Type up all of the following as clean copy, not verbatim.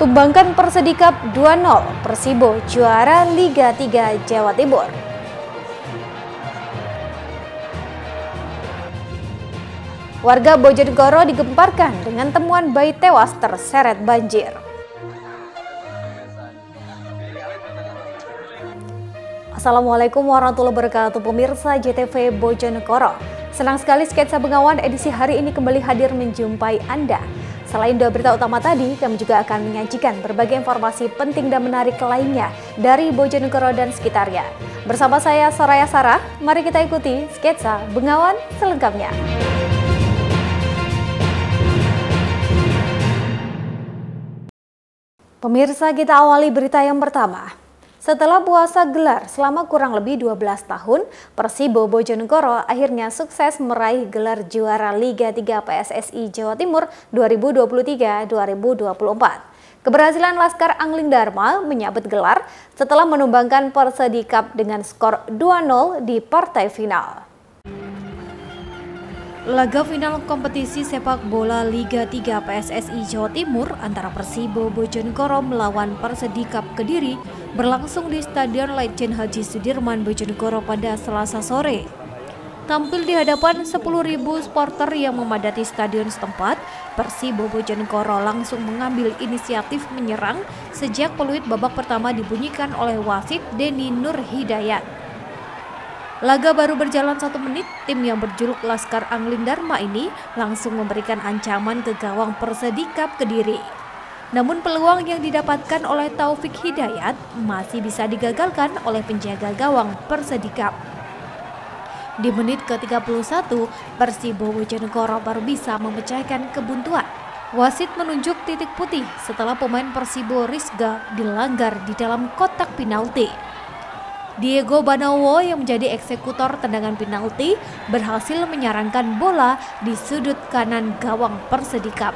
tumbangkan Persedikap 2-0, Persibo juara Liga 3 Jawa Timur. Warga Bojonegoro digemparkan dengan temuan bayi tewas terseret banjir. Assalamualaikum warahmatullahi wabarakatuh, pemirsa JTV Bojonegoro. Senang sekali Sketsa Bengawan edisi hari ini kembali hadir menjumpai Anda. Selain dua berita utama tadi, kami juga akan menyajikan berbagai informasi penting dan menarik lainnya dari Bojonegoro dan sekitarnya. Bersama saya Soraya Sarah, mari kita ikuti Sketsa Bengawan selengkapnya. Pemirsa, kita awali berita yang pertama. Setelah puasa gelar selama kurang lebih 12 tahun, Persibo Bojonegoro akhirnya sukses meraih gelar juara Liga 3 PSSI Jawa Timur 2023-2024. Keberhasilan Laskar Angling Dharma menyabet gelar setelah menumbangkan Persedikap dengan skor 2-0 di partai final. Laga final kompetisi sepak bola Liga 3 PSSI Jawa Timur antara Persibo Bojonegoro melawan Persedikap Kediri berlangsung di Stadion Letjen Haji Sudirman Bojonegoro pada Selasa sore. Tampil di hadapan 10.000 supporter yang memadati stadion setempat, Persibo Bojonegoro langsung mengambil inisiatif menyerang sejak peluit babak pertama dibunyikan oleh wasit Denny Nur Hidayat. Laga baru berjalan 1 menit, tim yang berjuluk Laskar Angling Dharma ini langsung memberikan ancaman ke gawang Persedikap Kediri. Namun peluang yang didapatkan oleh Taufik Hidayat masih bisa digagalkan oleh penjaga gawang Persedikap. Di menit ke-31, Persibo Bojonegoro baru bisa memecahkan kebuntuan. Wasit menunjuk titik putih setelah pemain Persibo Rizga dilanggar di dalam kotak penalti. Diego Banowo yang menjadi eksekutor tendangan penalti berhasil menyarangkan bola di sudut kanan gawang Persedikap.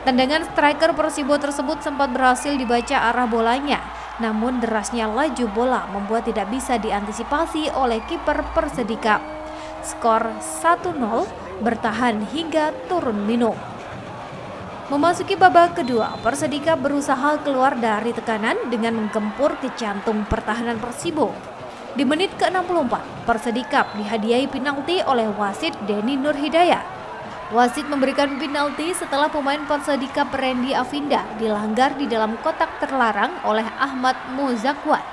Tendangan striker Persibo tersebut sempat berhasil dibaca arah bolanya, namun derasnya laju bola membuat tidak bisa diantisipasi oleh kiper Persedikap. Skor 1-0 bertahan hingga turun minum. Memasuki babak kedua, Persedikap berusaha keluar dari tekanan dengan menggempur ke jantung pertahanan Persibo. Di menit ke-64, Persedikap dihadiahi penalti oleh wasit Denny Nur Hidayat. Wasit memberikan penalti setelah pemain Persedikap Randy Avinda dilanggar di dalam kotak terlarang oleh Ahmad Muzakwat.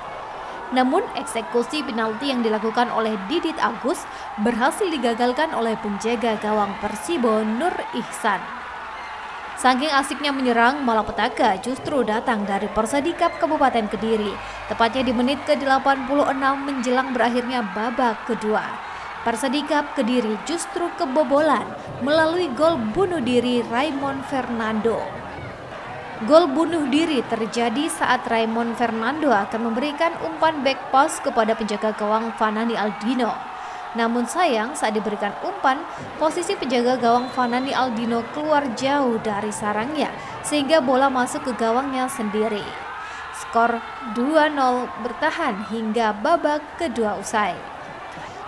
Namun eksekusi penalti yang dilakukan oleh Didit Agus berhasil digagalkan oleh penjaga gawang Persibo Nur Ihsan. Saking asiknya menyerang, malapetaka justru datang dari Persedikap Kabupaten Kediri, tepatnya di menit ke-86 menjelang berakhirnya babak kedua. Persedikap Kediri justru kebobolan melalui gol bunuh diri Raymond Fernando. Gol bunuh diri terjadi saat Raymond Fernando akan memberikan umpan back pass kepada penjaga gawang Fanani Aldino. Namun sayang saat diberikan umpan, posisi penjaga gawang Fanani Aldino keluar jauh dari sarangnya sehingga bola masuk ke gawangnya sendiri. Skor 2-0 bertahan hingga babak kedua usai.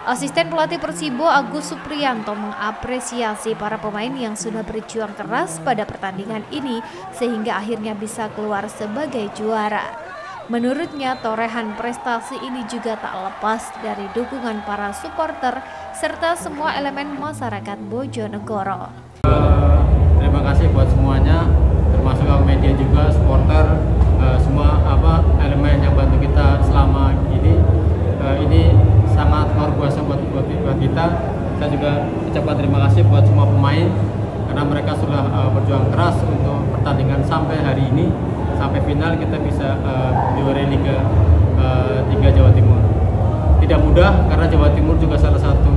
Asisten pelatih Persibo Agus Supriyanto mengapresiasi para pemain yang sudah berjuang keras pada pertandingan ini sehingga akhirnya bisa keluar sebagai juara. Menurutnya, torehan prestasi ini juga tak lepas dari dukungan para supporter serta semua elemen masyarakat Bojonegoro. Terima kasih buat semuanya, termasuk media juga, supporter, semua elemen yang bantu kita selama ini. Ini sangat luar biasa buat kita. Saya juga ucapkan terima kasih buat semua pemain karena mereka sudah berjuang keras untuk pertandingan sampai hari ini. Sampai final kita bisa juara Liga 3 Jawa Timur. Tidak mudah karena Jawa Timur juga salah satu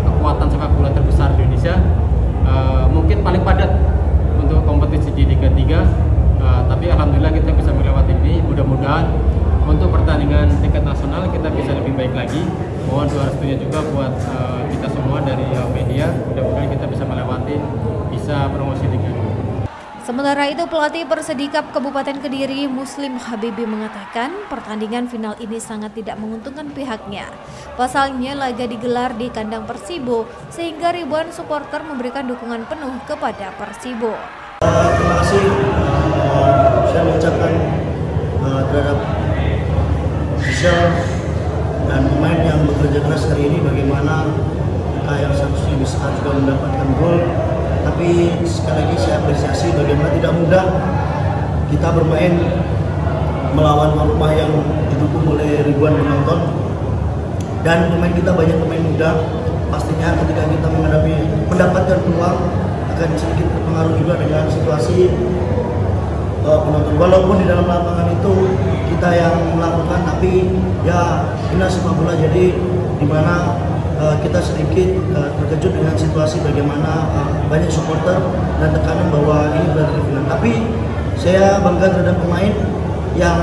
kekuatan sepak bola terbesar di Indonesia. Mungkin paling padat untuk kompetisi di Liga 3, tapi alhamdulillah kita bisa melewati ini. Mudah-mudahan untuk pertandingan tingkat nasional kita bisa lebih baik lagi. Mohon doa restunya juga buat kita semua dari media. Mudah-mudahan kita bisa melewati, bisa promosi Liga 2. Sementara itu, pelatih Persedikap Kabupaten Kediri Muslim Habibi mengatakan pertandingan final ini sangat tidak menguntungkan pihaknya. Pasalnya laga digelar di kandang Persibo sehingga ribuan supporter memberikan dukungan penuh kepada Persibo. Terima kasih saya mengucapkan terhadap official dan pemain yang bekerja keras hari ini, bagaimana mereka yang seharusnya bisa juga mendapatkan gol. Tapi sekali lagi saya apresiasi bagaimana tidak mudah kita bermain melawan tuan rumah yang didukung oleh ribuan penonton, dan pemain kita banyak pemain muda. Pastinya ketika kita mendapatkan peluang akan sedikit berpengaruh juga dengan situasi penonton. Walaupun di dalam lapangan itu kita yang melakukan, tapi ya ini sepak bola, jadi dimana kita sedikit terkejut dengan situasi bagaimana banyak supporter dan tekanan bahwa ini berada di final. Tapi saya bangga terhadap pemain yang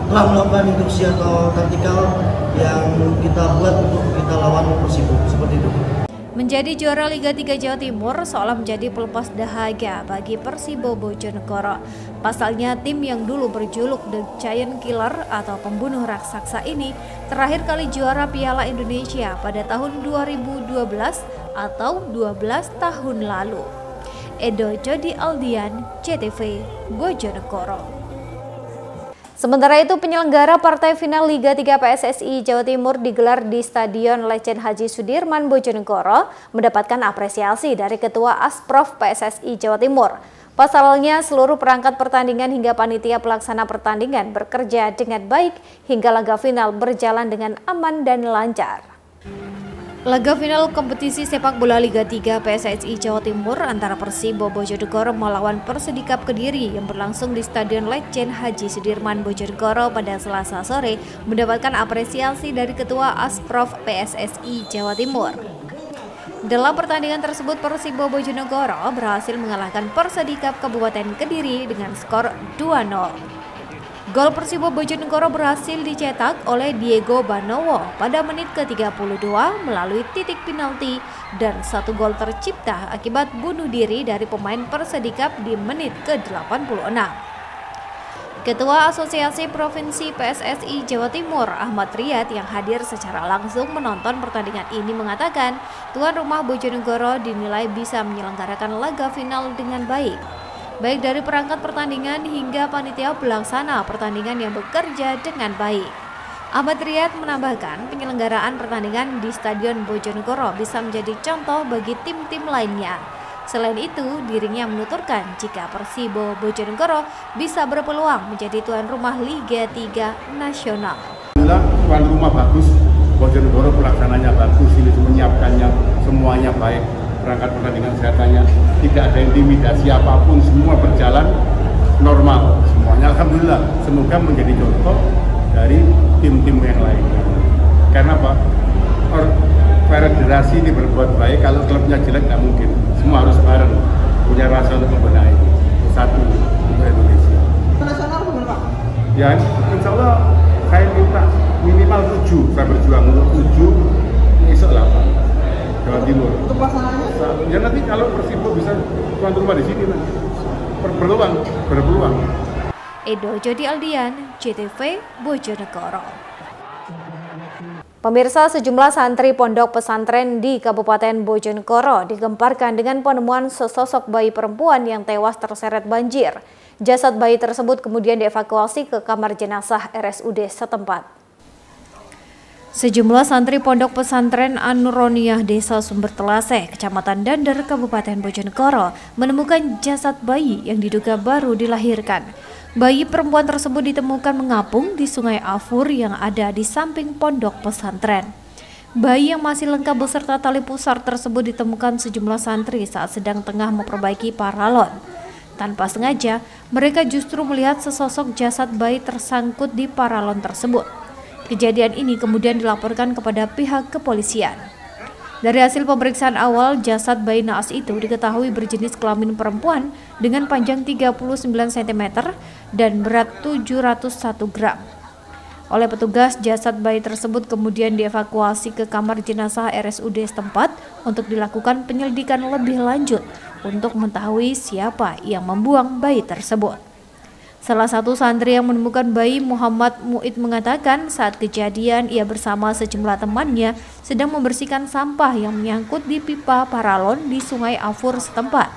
telah melakukan instruksi atau taktikal yang kita buat untuk kita lawan Persibo, seperti itu. Menjadi juara Liga 3 Jawa Timur seolah menjadi pelepas dahaga bagi Persibo Bojonegoro. Pasalnya tim yang dulu berjuluk The Giant Killer atau pembunuh raksasa ini terakhir kali juara Piala Indonesia pada tahun 2012 atau 12 tahun lalu. Edo Jody Aldian, CTV, Bojonegoro. Sementara itu, penyelenggara partai final Liga 3 PSSI Jawa Timur digelar di Stadion Letjen Haji Sudirman Bojonegoro mendapatkan apresiasi dari Ketua Asprof PSSI Jawa Timur. Pasalnya, seluruh perangkat pertandingan hingga panitia pelaksana pertandingan bekerja dengan baik hingga laga final berjalan dengan aman dan lancar. Laga final kompetisi sepak bola Liga 3 PSSI Jawa Timur antara Persibo Bojonegoro melawan Persidikap Kediri yang berlangsung di Stadion Letjen Haji Sudirman Bojonegoro pada Selasa sore mendapatkan apresiasi dari Ketua Asprof PSSI Jawa Timur. Dalam pertandingan tersebut, Persibo Bojonegoro berhasil mengalahkan Persidikap Kabupaten Kediri dengan skor 2-0. Gol Persibo Bojonegoro berhasil dicetak oleh Diego Banowo pada menit ke-32 melalui titik penalti, dan satu gol tercipta akibat bunuh diri dari pemain Persidikap di menit ke-86. Ketua Asosiasi Provinsi PSSI Jawa Timur Ahmad Riyad yang hadir secara langsung menonton pertandingan ini mengatakan tuan rumah Bojonegoro dinilai bisa menyelenggarakan laga final dengan baik, baik dari perangkat pertandingan hingga panitia pelaksana pertandingan yang bekerja dengan baik. Ahmad Riyad menambahkan penyelenggaraan pertandingan di Stadion Bojonegoro bisa menjadi contoh bagi tim-tim lainnya. Selain itu, dirinya menuturkan jika Persibo Bojonegoro bisa berpeluang menjadi tuan rumah Liga 3 nasional. Alhamdulillah, tuan rumah bagus, Bojonegoro pelaksananya bagus, ini menyiapkannya semuanya baik. Perangkat pertandingan kesehatannya tidak ada intimidasi apapun, semua berjalan normal semuanya, alhamdulillah. Semoga menjadi contoh dari tim-tim yang lain. Karena apa? Federasi ini berbuat baik, kalau klubnya jelek nggak mungkin. Semua harus bareng, punya rasa untuk membenahi satu untuk Indonesia. Nasional benar Pak? Ya, insya Allah saya minta minimal 7, saya berjuang untuk 7, besok 8. Jawa Timur. Untuk pelaksanaannya? Ya nanti kalau Persibo bisa tuan rumah di sini nanti berpeluang. Edo Jody Aldian, CTV, Bojonegoro. Pemirsa, sejumlah santri pondok pesantren di Kabupaten Bojonegoro digemparkan dengan penemuan sesosok bayi perempuan yang tewas terseret banjir. Jasad bayi tersebut kemudian dievakuasi ke kamar jenazah RSUD setempat. Sejumlah santri pondok pesantren An-Nuroniyah Desa Sumber Telaseh, Kecamatan Dander, Kabupaten Bojonegoro menemukan jasad bayi yang diduga baru dilahirkan. Bayi perempuan tersebut ditemukan mengapung di Sungai Afur yang ada di samping pondok pesantren. Bayi yang masih lengkap beserta tali pusar tersebut ditemukan sejumlah santri saat sedang tengah memperbaiki paralon. Tanpa sengaja, mereka justru melihat sesosok jasad bayi tersangkut di paralon tersebut. Kejadian ini kemudian dilaporkan kepada pihak kepolisian. Dari hasil pemeriksaan awal, jasad bayi naas itu diketahui berjenis kelamin perempuan dengan panjang 39 cm dan berat 701 gram. Oleh petugas, jasad bayi tersebut kemudian dievakuasi ke kamar jenazah RSUD setempat untuk dilakukan penyelidikan lebih lanjut untuk mengetahui siapa yang membuang bayi tersebut. Salah satu santri yang menemukan bayi, Muhammad Mu'id, mengatakan saat kejadian ia bersama sejumlah temannya sedang membersihkan sampah yang menyangkut di pipa paralon di Sungai Afur setempat.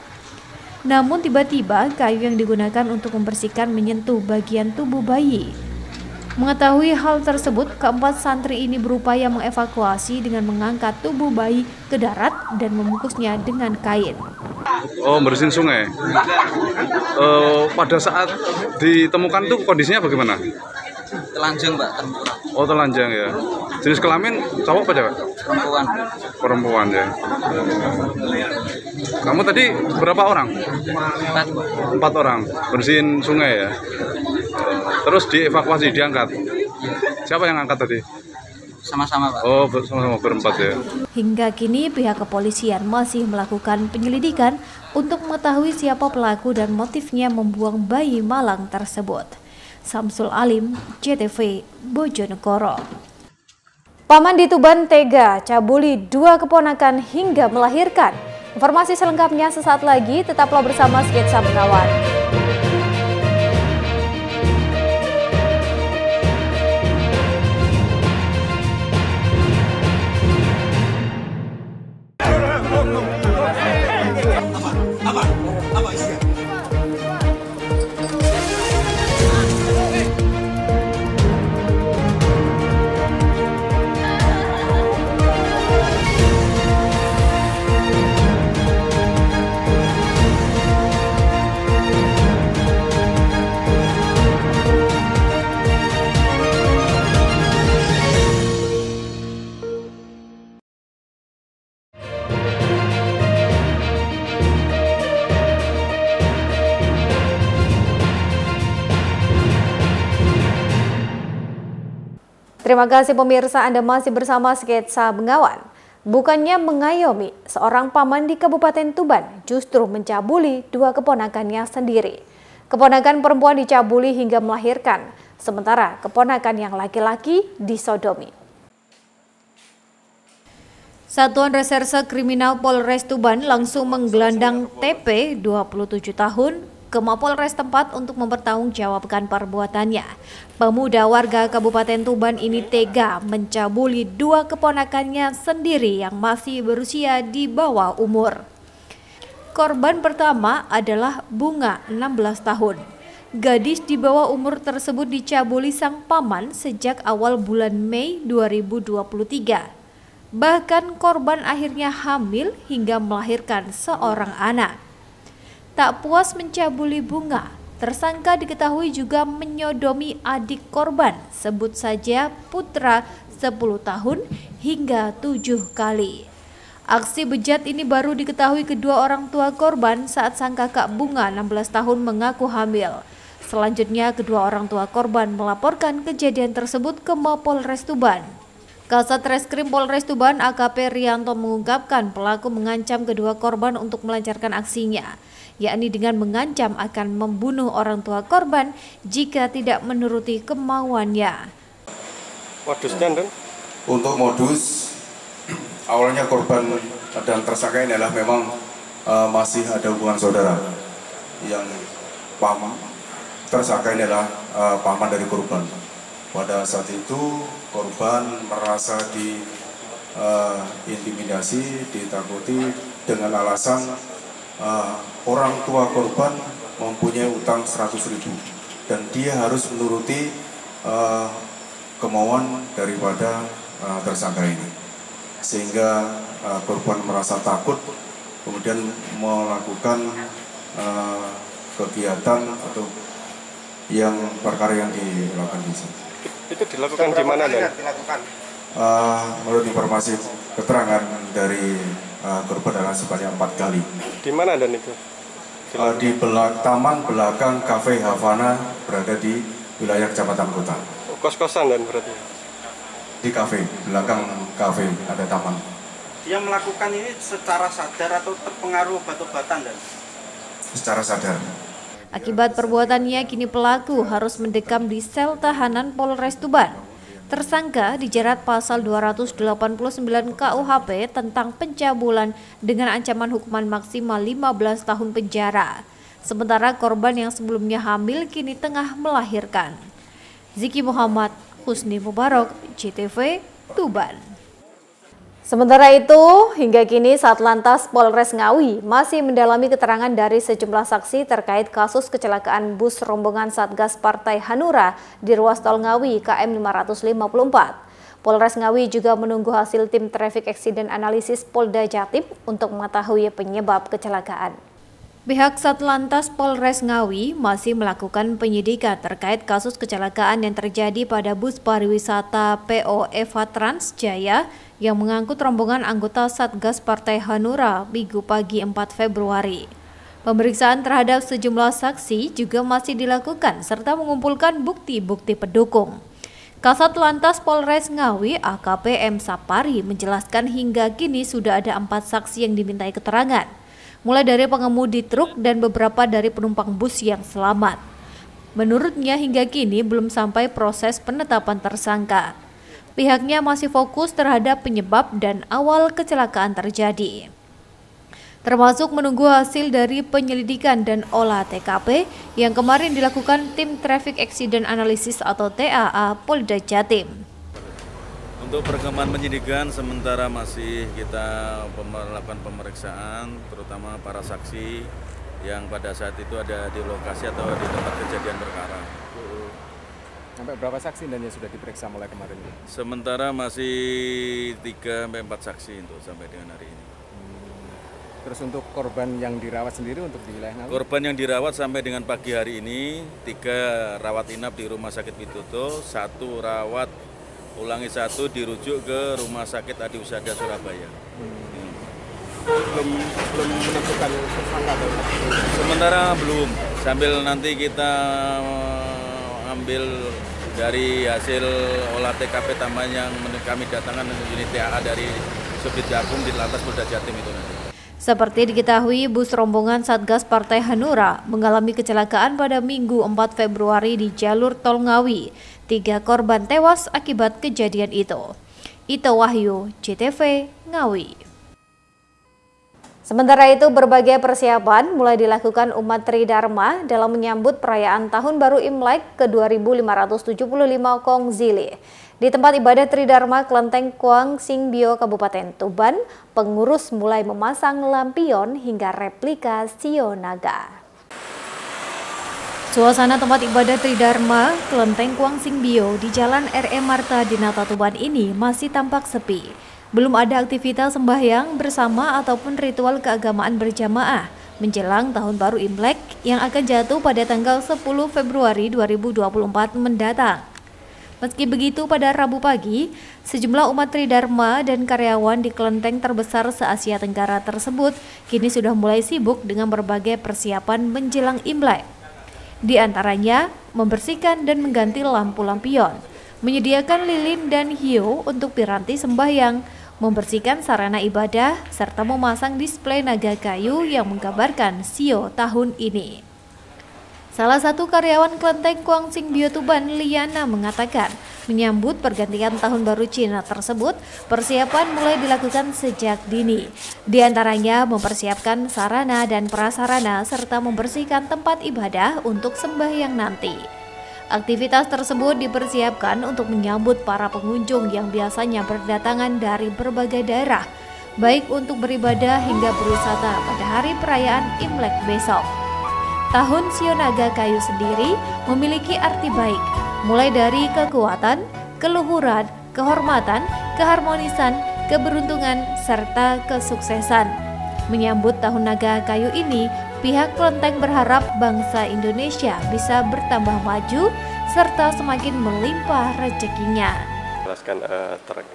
Namun tiba-tiba kayu yang digunakan untuk membersihkan menyentuh bagian tubuh bayi. Mengetahui hal tersebut, keempat santri ini berupaya mengevakuasi dengan mengangkat tubuh bayi ke darat dan membungkusnya dengan kain. Oh, bersihin sungai. Pada saat ditemukan tuh kondisinya bagaimana? Telanjang, Mbak, terkurang. Oh, telanjang ya. Jenis kelamin cowok apa cewek? Perempuan. Perempuan ya. Kamu tadi berapa orang? 4 orang. Bersihin sungai ya. Terus dievakuasi, diangkat. Siapa yang angkat tadi? Sama-sama, Pak. Oh, sama-sama berempat ya. Hingga kini pihak kepolisian masih melakukan penyelidikan untuk mengetahui siapa pelaku dan motifnya membuang bayi malang tersebut. Samsul Alim, JTV, Bojonegoro. Paman di Tuban tega cabuli 2 keponakan hingga melahirkan. Informasi selengkapnya sesaat lagi, tetaplah bersama Sketsa Bengawan. Terima kasih pemirsa, Anda masih bersama Sketsa Bengawan. Bukannya mengayomi, seorang paman di Kabupaten Tuban justru mencabuli 2 keponakannya sendiri. Keponakan perempuan dicabuli hingga melahirkan, sementara keponakan yang laki-laki disodomi. Satuan Reserse Kriminal Polres Tuban langsung menggelandang TP 27 tahun ke Mapolres tempat untuk mempertanggungjawabkan perbuatannya. Pemuda warga Kabupaten Tuban ini tega mencabuli 2 keponakannya sendiri yang masih berusia di bawah umur. Korban pertama adalah Bunga, 16 tahun. Gadis di bawah umur tersebut dicabuli sang paman sejak awal bulan Mei 2023. Bahkan korban akhirnya hamil hingga melahirkan seorang anak. Tak puas mencabuli Bunga, tersangka diketahui juga menyodomi adik korban, sebut saja Putra 10 tahun hingga 7 kali. Aksi bejat ini baru diketahui kedua orang tua korban saat sang kakak Bunga 16 tahun mengaku hamil. Selanjutnya kedua orang tua korban melaporkan kejadian tersebut ke Mapolres Tuban. Kasat Reskrim Polres Tuban AKP Rianto mengungkapkan pelaku mengancam kedua korban untuk melancarkan aksinya, yakni dengan mengancam akan membunuh orang tua korban jika tidak menuruti kemauannya. Modusnya, Dan? Untuk modus, awalnya korban dan tersangka ini adalah memang masih ada hubungan saudara. Yang paman, tersangka ini adalah paman dari korban. Pada saat itu korban merasa diintimidasi, ditakuti dengan alasan orang tua korban mempunyai utang 100.000 dan dia harus menuruti kemauan daripada tersangka ini, sehingga korban merasa takut kemudian melakukan kegiatan atau yang perkara yang dilakukan di sini. Itu dilakukan di mana, Dan? Menurut informasi keterangan dari korban adalah sebanyak 4 kali. Di mana, Dan, itu? Di taman belakang Cafe Havana, berada di wilayah Kecamatan Kota. Kos-kosan, Dan, berarti? Di kafe, belakang kafe ada taman. Dia melakukan ini secara sadar atau terpengaruh obat-obatan, Dan? Secara sadar. Akibat perbuatannya, kini pelaku harus mendekam di sel tahanan Polres Tuban. Tersangka dijerat pasal 289 KUHP tentang pencabulan dengan ancaman hukuman maksimal 15 tahun penjara. Sementara korban yang sebelumnya hamil kini tengah melahirkan. Ziki Muhammad, Husni Mubarok, JTV, Tuban. Sementara itu, hingga kini Satlantas Polres Ngawi masih mendalami keterangan dari sejumlah saksi terkait kasus kecelakaan bus rombongan Satgas Partai Hanura di ruas tol Ngawi KM 554. Polres Ngawi juga menunggu hasil tim Traffic Accident Analysis Polda Jatim untuk mengetahui penyebab kecelakaan. Pihak Satlantas Polres Ngawi masih melakukan penyidikan terkait kasus kecelakaan yang terjadi pada bus pariwisata PO Eva Trans Jaya yang mengangkut rombongan anggota Satgas Partai Hanura Minggu pagi 4 Februari. Pemeriksaan terhadap sejumlah saksi juga masih dilakukan serta mengumpulkan bukti-bukti pendukung. Kasat Lantas Polres Ngawi AKP M. Sapari menjelaskan hingga kini sudah ada 4 saksi yang dimintai keterangan, mulai dari pengemudi truk dan beberapa dari penumpang bus yang selamat. Menurutnya hingga kini belum sampai proses penetapan tersangka. Pihaknya masih fokus terhadap penyebab dan awal kecelakaan terjadi, termasuk menunggu hasil dari penyelidikan dan olah TKP yang kemarin dilakukan tim Traffic Accident Analysis atau TAA Polda Jatim. Untuk perkembangan penyidikan sementara masih kita melakukan pemeriksaan, terutama para saksi yang pada saat itu ada di lokasi atau di tempat kejadian perkara. Sampai berapa saksi dan yang sudah diperiksa mulai kemarin? Sementara masih 3-4 saksi untuk sampai dengan hari ini. Terus untuk korban yang dirawat sendiri untuk di wilayah Ngawi? Korban yang dirawat sampai dengan pagi hari ini 3 rawat inap di Rumah Sakit Pituto, 1 rawat ulangi 1 dirujuk ke Rumah Sakit Adi Usada Surabaya. Belum menentukan tersangka? Sementara belum, sambil nanti kita ambil dari hasil olah TKP tambahan yang kami datangkan unit TAA dari Subdit Gakum di Lantas Polda Jatim itu nanti. Seperti diketahui, bus rombongan Satgas Partai Hanura mengalami kecelakaan pada Minggu 4 Februari di jalur tol Ngawi. 3 korban tewas akibat kejadian itu. Ito Wahyu, CTV, Ngawi. Sementara itu, berbagai persiapan mulai dilakukan umat Tridharma dalam menyambut perayaan Tahun Baru Imlek ke-2575 Kongzili. Di tempat ibadah Tridharma Kelenteng Kuang Singbio Kabupaten Tuban, pengurus mulai memasang lampion hingga replika Sio Naga. Suasana tempat ibadah Tridharma Kelenteng Kuang Singbio di Jalan R.E. Marta Dinata Tuban ini masih tampak sepi. Belum ada aktivitas sembahyang bersama ataupun ritual keagamaan berjamaah menjelang Tahun Baru Imlek yang akan jatuh pada tanggal 10 Februari 2024 mendatang. Meski begitu, pada Rabu pagi, sejumlah umat Tridharma dan karyawan di kelenteng terbesar se-Asia Tenggara tersebut kini sudah mulai sibuk dengan berbagai persiapan menjelang Imlek. Di antaranya, membersihkan dan mengganti lampu lampion, menyediakan lilin dan hiu untuk piranti sembahyang, membersihkan sarana ibadah, serta memasang display naga kayu yang menggambarkan Sio tahun ini. Salah satu karyawan Kelenteng Kuang Singbio Tuban, Liana, mengatakan menyambut pergantian Tahun Baru Cina tersebut, persiapan mulai dilakukan sejak dini. Di antaranya mempersiapkan sarana dan prasarana serta membersihkan tempat ibadah untuk sembahyang nanti. Aktivitas tersebut dipersiapkan untuk menyambut para pengunjung yang biasanya berdatangan dari berbagai daerah, baik untuk beribadah hingga berwisata pada hari perayaan Imlek besok. Tahun Sio Naga Kayu sendiri memiliki arti baik, mulai dari kekuatan, keluhuran, kehormatan, keharmonisan, keberuntungan, serta kesuksesan. Menyambut Tahun Naga Kayu ini, pihak kelenteng berharap bangsa Indonesia bisa bertambah maju serta semakin melimpah rezekinya. Jelaskan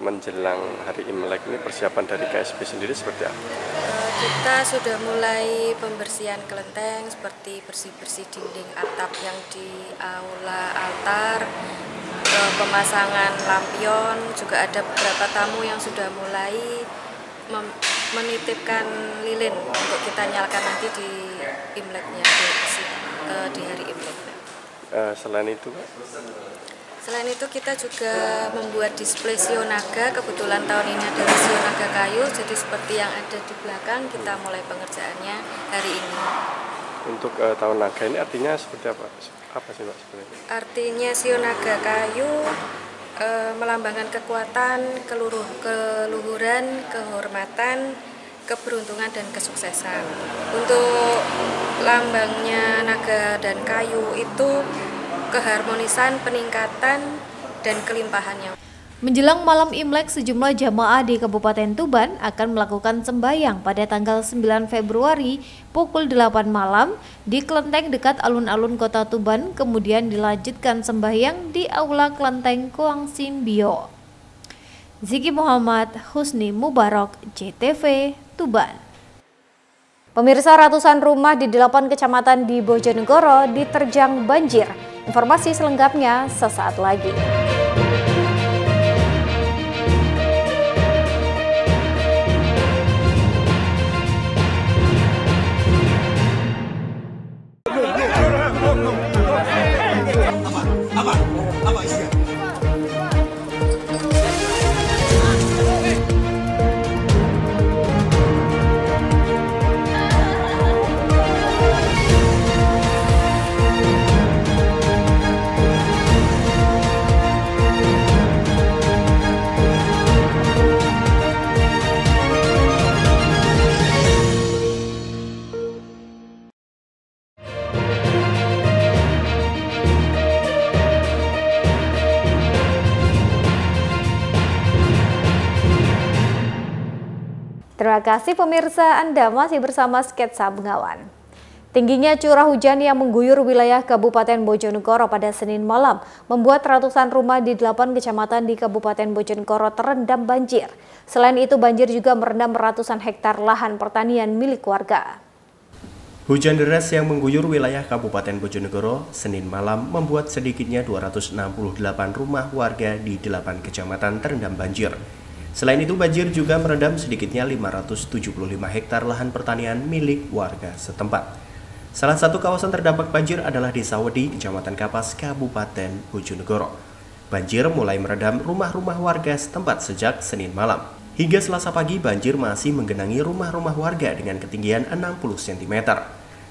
menjelang hari Imlek ini persiapan dari KSP sendiri seperti apa? Kita sudah mulai pembersihan kelenteng seperti bersih-bersih dinding atap yang di aula altar, pemasangan lampion, juga ada beberapa tamu yang sudah mulai menitipkan lilin untuk kita nyalakan nanti di Imleknya, di hari Imlek. Selain itu, Pak? Selain itu kita juga membuat display Sio Naga. Kebetulan tahun ini ada Sio Naga Kayu, jadi seperti yang ada di belakang kita mulai pengerjaannya hari ini. Untuk Tahun Naga ini artinya seperti apa? Apa sih Pak sebenarnya? Artinya Sio Naga Kayu melambangkan kekuatan, keluhuran, kehormatan, keberuntungan dan kesuksesan. Untuk lambangnya naga dan kayu itu keharmonisan, peningkatan, dan kelimpahannya. Menjelang malam Imlek, sejumlah jamaah di Kabupaten Tuban akan melakukan sembahyang pada tanggal 9 Februari pukul 8 malam di kelenteng dekat alun-alun Kota Tuban, kemudian dilanjutkan sembahyang di Aula Kelenteng Koang Simbio. Ziki Muhammad, Husni Mubarak, JTV, Tuban. Pemirsa, ratusan rumah di 8 kecamatan di Bojonegoro diterjang banjir. Informasi selengkapnya sesaat lagi. Terima kasih pemirsa, Anda masih bersama Sketsa Bengawan. Tingginya curah hujan yang mengguyur wilayah Kabupaten Bojonegoro pada Senin malam membuat ratusan rumah di 8 kecamatan di Kabupaten Bojonegoro terendam banjir. Selain itu, banjir juga merendam ratusan hektar lahan pertanian milik warga. Hujan deras yang mengguyur wilayah Kabupaten Bojonegoro Senin malam membuat sedikitnya 268 rumah warga di 8 kecamatan terendam banjir. Selain itu, banjir juga merendam sedikitnya 575 hektar lahan pertanian milik warga setempat. Salah satu kawasan terdampak banjir adalah Desa Wedi, Kecamatan Kapas, Kabupaten Bojonegoro. Banjir mulai merendam rumah-rumah warga setempat sejak Senin malam. Hingga Selasa pagi, banjir masih menggenangi rumah-rumah warga dengan ketinggian 60 cm.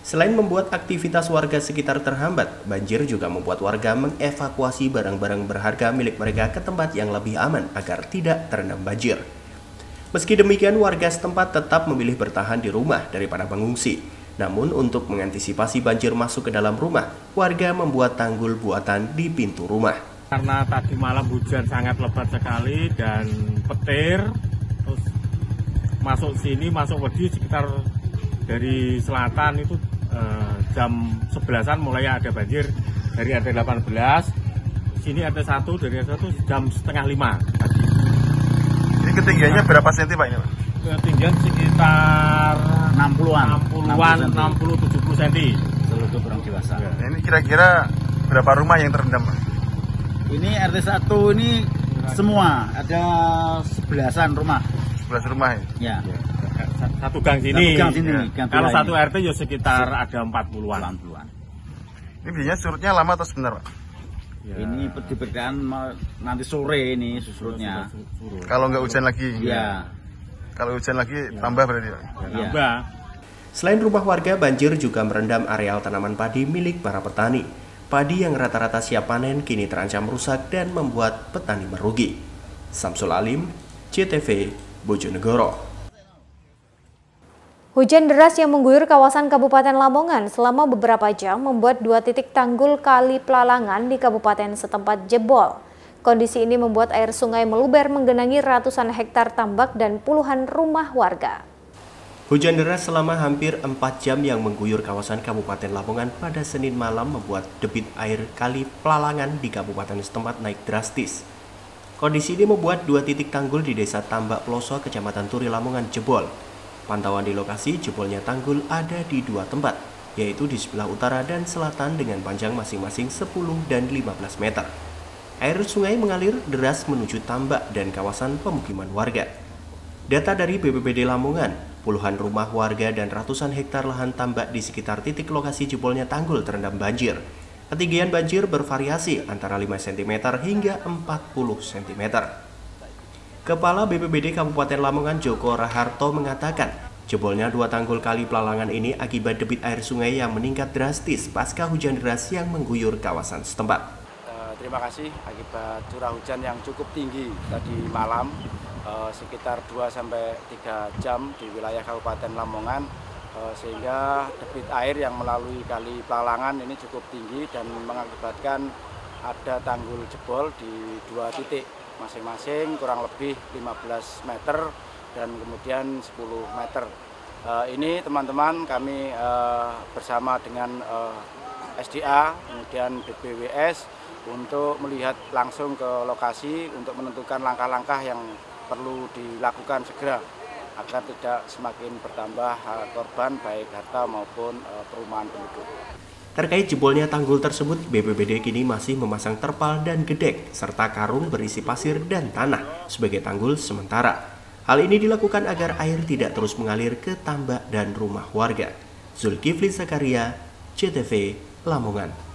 Selain membuat aktivitas warga sekitar terhambat, banjir juga membuat warga mengevakuasi barang-barang berharga milik mereka ke tempat yang lebih aman agar tidak terendam banjir. Meski demikian, warga setempat tetap memilih bertahan di rumah daripada mengungsi. Namun untuk mengantisipasi banjir masuk ke dalam rumah, warga membuat tanggul buatan di pintu rumah. Karena tadi malam hujan sangat lebat sekali dan petir, terus masuk sini, masuk Wedi sekitar dari selatan itu jam 11-an mulai ada banjir dari RT 18, sini RT 1, dari RT 1 jam setengah 5. Ini ketinggiannya berapa senti Pak ini Pak? Ketinggian sekitar 60-an, 60-70 cm. Seluruh orang dewasa. Ya, ini kira-kira berapa rumah yang terendam Pak? Ini RT 1 ini semua, ada 11-an rumah. 11 rumah ya? Ya. Satu gang sini. Gang kalau satu RT ya sekitar ada 40-an. Ini biasanya surutnya lama atau sebentar Pak? Ya. Ini diperkirakan nanti sore ini surutnya. Kalau nggak hujan lagi? Iya. Kalau hujan lagi tambah berarti Pak? Tambah. Selain rumah warga, banjir juga merendam areal tanaman padi milik para petani. Padi yang rata-rata siap panen kini terancam rusak dan membuat petani merugi. Samsul Alim, JTV, Bojonegoro. Hujan deras yang mengguyur kawasan Kabupaten Lamongan selama beberapa jam membuat 2 titik tanggul kali Plalangan di kabupaten setempat jebol. Kondisi ini membuat air sungai meluber menggenangi ratusan hektar tambak dan puluhan rumah warga. Hujan deras selama hampir 4 jam yang mengguyur kawasan Kabupaten Lamongan pada Senin malam membuat debit air kali Plalangan di kabupaten setempat naik drastis. Kondisi ini membuat 2 titik tanggul di Desa Tambak Ploso, Kecamatan Turi, Lamongan jebol. Pantauan di lokasi jebolnya tanggul ada di 2 tempat, yaitu di sebelah utara dan selatan dengan panjang masing-masing 10 dan 15 meter. Air sungai mengalir deras menuju tambak dan kawasan pemukiman warga. Data dari BPBD Lamongan, puluhan rumah warga dan ratusan hektar lahan tambak di sekitar titik lokasi jebolnya tanggul terendam banjir. Ketinggian banjir bervariasi antara 5 cm hingga 40 cm. Kepala BPBD Kabupaten Lamongan Joko Raharto mengatakan, jebolnya 2 tanggul kali Plalangan ini akibat debit air sungai yang meningkat drastis pasca hujan deras yang mengguyur kawasan setempat. terima kasih akibat curah hujan yang cukup tinggi tadi malam, sekitar 2-3 jam di wilayah Kabupaten Lamongan, sehingga debit air yang melalui Kali Pelalangan ini cukup tinggi dan mengakibatkan ada tanggul jebol di 2 titik masing-masing kurang lebih 15 meter dan kemudian 10 meter. Ini teman-teman kami bersama dengan SDA, kemudian BPWS untuk melihat langsung ke lokasi untuk menentukan langkah-langkah yang perlu dilakukan segera agar tidak semakin bertambah korban baik harta maupun perumahan penduduk. Terkait jebolnya tanggul tersebut, BPBD kini masih memasang terpal dan gedek serta karung berisi pasir dan tanah sebagai tanggul sementara. Hal ini dilakukan agar air tidak terus mengalir ke tambak dan rumah warga. Zulkifli Zakaria, JTV, Lamongan.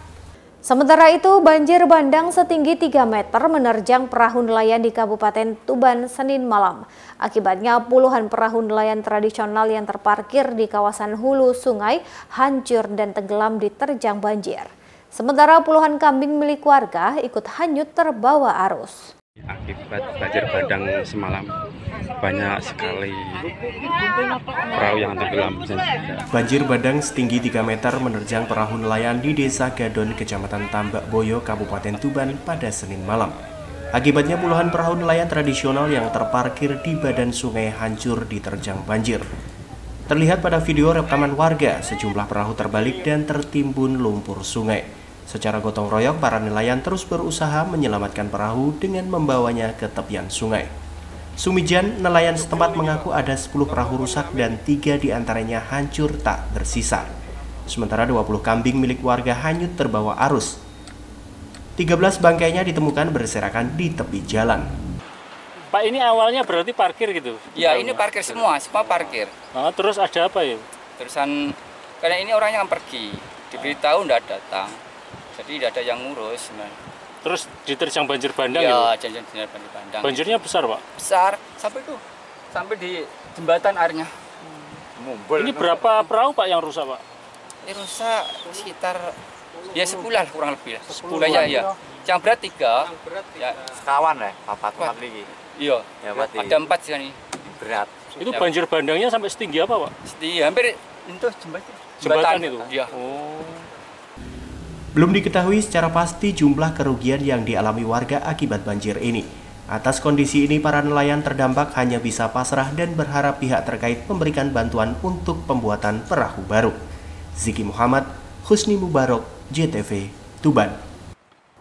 Sementara itu, banjir bandang setinggi 3 meter menerjang perahu nelayan di Kabupaten Tuban Senin malam. Akibatnya puluhan perahu nelayan tradisional yang terparkir di kawasan hulu sungai hancur dan tenggelam diterjang banjir. Sementara puluhan kambing milik warga ikut hanyut terbawa arus. Akibat banjir bandang semalam, banyak sekali perahu yang tenggelam. Banjir bandang setinggi 3 meter menerjang perahu nelayan di Desa Gadon, Kecamatan Tambak Boyo, Kabupaten Tuban pada Senin malam. Akibatnya puluhan perahu nelayan tradisional yang terparkir di badan sungai hancur diterjang banjir. Terlihat pada video rekaman warga, sejumlah perahu terbalik dan tertimbun lumpur sungai. Secara gotong royong, para nelayan terus berusaha menyelamatkan perahu dengan membawanya ke tepian sungai. Sumijan, nelayan setempat mengaku ada 10 perahu rusak dan 3 diantaranya hancur tak bersisa. Sementara 20 kambing milik warga hanyut terbawa arus. 13 bangkainya ditemukan berserakan di tepi jalan. Pak, ini awalnya berarti parkir gitu? Ya, ini parkir semua parkir. Nah, terus ada apa ya? Terusan, karena ini orangnya kan pergi, diberitahu nggak datang. Jadi tidak ada yang ngurus. Terus diterjang banjir bandang ya, gitu? Ya, banjir bandang. Banjirnya besar, Pak? Besar, sampai di jembatan airnya. Ini berapa perahu, Pak, yang rusak, Pak? Ini rusak sekitar ya 10 lah kurang lebih. 10 ya. Yang berat 3. Ya. Sekawan ya, 4 lagi. Iya. Ya, ada 4 sih ini. Berat. Itu banjir bandangnya sampai setinggi apa, Pak? Setinggi hampir itu jembatan itu. Iya. Oh. Belum diketahui secara pasti jumlah kerugian yang dialami warga akibat banjir ini. Atas kondisi ini, para nelayan terdampak hanya bisa pasrah dan berharap pihak terkait memberikan bantuan untuk pembuatan perahu baru. Ziki Muhammad, Husni Mubarok, JTV, Tuban.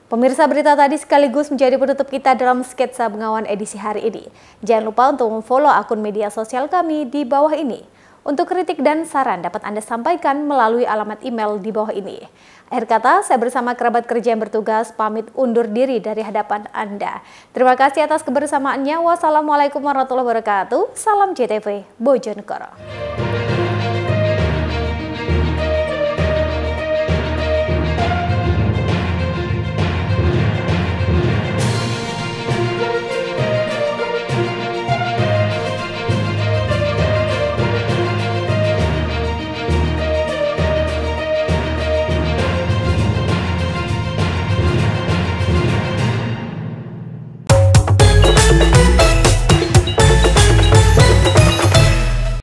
Pemirsa, berita tadi sekaligus menjadi penutup kita dalam sketsa Bengawan edisi hari ini. Jangan lupa untuk follow akun media sosial kami di bawah ini. Untuk kritik dan saran dapat Anda sampaikan melalui alamat email di bawah ini. Akhir kata, saya bersama kerabat kerja yang bertugas pamit undur diri dari hadapan Anda. Terima kasih atas kebersamaannya. Wassalamualaikum warahmatullahi wabarakatuh. Salam JTV Bojonegoro.